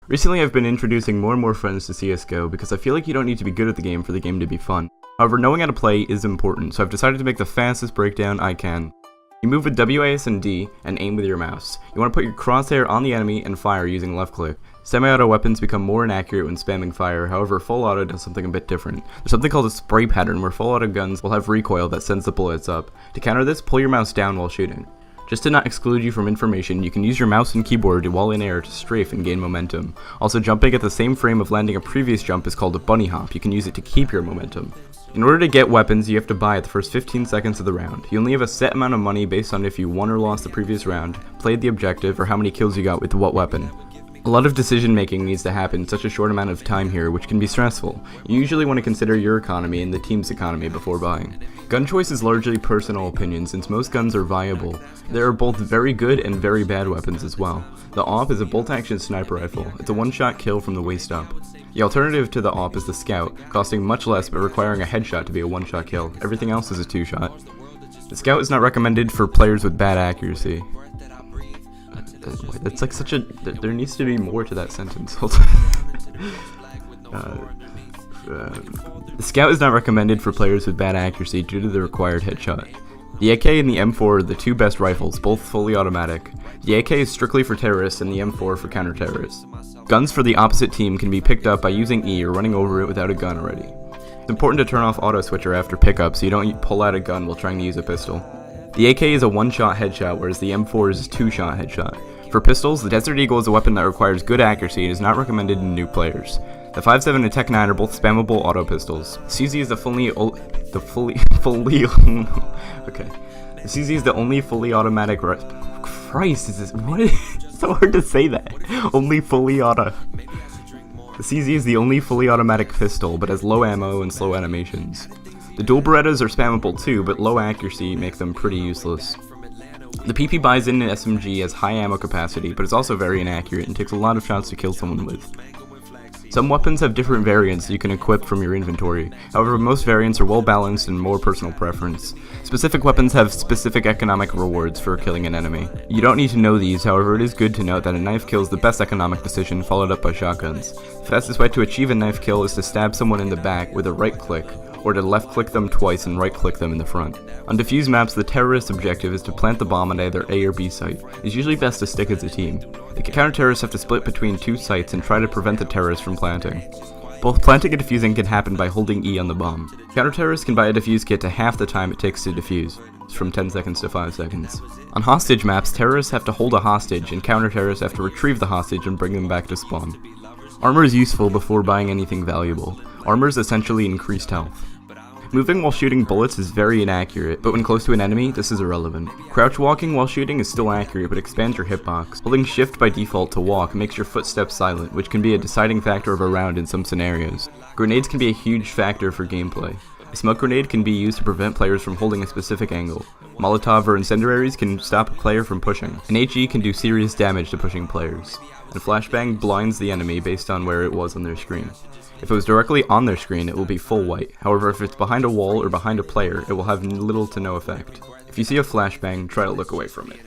Recently I've been introducing more and more friends to CSGO because I feel like you don't need to be good at the game for the game to be fun. However, knowing how to play is important, so I've decided to make the fastest breakdown I can. You move with WAS and D and aim with your mouse. You want to put your crosshair on the enemy and fire using left click. Semi-auto weapons become more inaccurate when spamming fire, however full auto does something a bit different. There's something called a spray pattern where full auto guns will have recoil that sends the bullets up. To counter this, pull your mouse down while shooting. Just to not exclude you from information, you can use your mouse and keyboard while in air to strafe and gain momentum. Also, jumping at the same frame of landing a previous jump is called a bunny hop. You can use it to keep your momentum. In order to get weapons, you have to buy at the first 15 seconds of the round. You only have a set amount of money based on if you won or lost the previous round, played the objective, or how many kills you got with what weapon. A lot of decision making needs to happen in such a short amount of time here, which can be stressful. You usually want to consider your economy and the team's economy before buying. Gun choice is largely personal opinion since most guns are viable. There are both very good and very bad weapons as well. The AWP is a bolt-action sniper rifle. It's a one-shot kill from the waist up. The alternative to the AWP is the Scout, costing much less but requiring a headshot to be a one-shot kill. Everything else is a two-shot. The Scout is not recommended for players with bad accuracy. That's like such a... There needs to be more to that sentence. Hold on. The Scout is not recommended for players with bad accuracy due to the required headshot. The AK and the M4 are the two best rifles, both fully automatic. The AK is strictly for terrorists and the M4 for counter-terrorists. Guns for the opposite team can be picked up by using E or running over it without a gun already. It's important to turn off auto switcher after pickup so you don't pull out a gun while trying to use a pistol. The AK is a one-shot headshot, whereas the M4 is a two-shot headshot. For pistols, the Desert Eagle is a weapon that requires good accuracy and is not recommended in new players. The 5.7 and Tech 9 are both spammable auto pistols. CZ is the CZ is the only fully automatic. Christ, is this what? It's so hard to say that. Only fully auto. The CZ is the only fully automatic pistol, but has low ammo and slow animations. The dual Berettas are spammable too, but low accuracy make them pretty useless. The PP Bison SMG has high ammo capacity, but is also very inaccurate and takes a lot of shots to kill someone with. Some weapons have different variants you can equip from your inventory, however most variants are well balanced and more personal preference. Specific weapons have specific economic rewards for killing an enemy. You don't need to know these, however it is good to note that a knife kill is the best economic decision followed up by shotguns. The fastest way to achieve a knife kill is to stab someone in the back with a right click, or to left click them twice and right click them in the front. On defuse maps, the terrorist objective is to plant the bomb on either A or B site. It's usually best to stick as a team. The counter-terrorists have to split between two sites and try to prevent the terrorists from planting. Both planting and defusing can happen by holding E on the bomb. Counter-terrorists can buy a defuse kit to half the time it takes to defuse, from 10 seconds to 5 seconds. On hostage maps, terrorists have to hold a hostage and counter-terrorists have to retrieve the hostage and bring them back to spawn. Armor is useful before buying anything valuable. Armor is essentially increased health. Moving while shooting bullets is very inaccurate, but when close to an enemy, this is irrelevant. Crouch walking while shooting is still accurate, but expands your hitbox. Holding shift by default to walk makes your footsteps silent, which can be a deciding factor of a round in some scenarios. Grenades can be a huge factor for gameplay. A smoke grenade can be used to prevent players from holding a specific angle. Molotov or incendiaries can stop a player from pushing. An HE can do serious damage to pushing players. And flashbang blinds the enemy based on where it was on their screen. If it was directly on their screen, it will be full white. However, if it's behind a wall or behind a player, it will have little to no effect. If you see a flashbang, try to look away from it.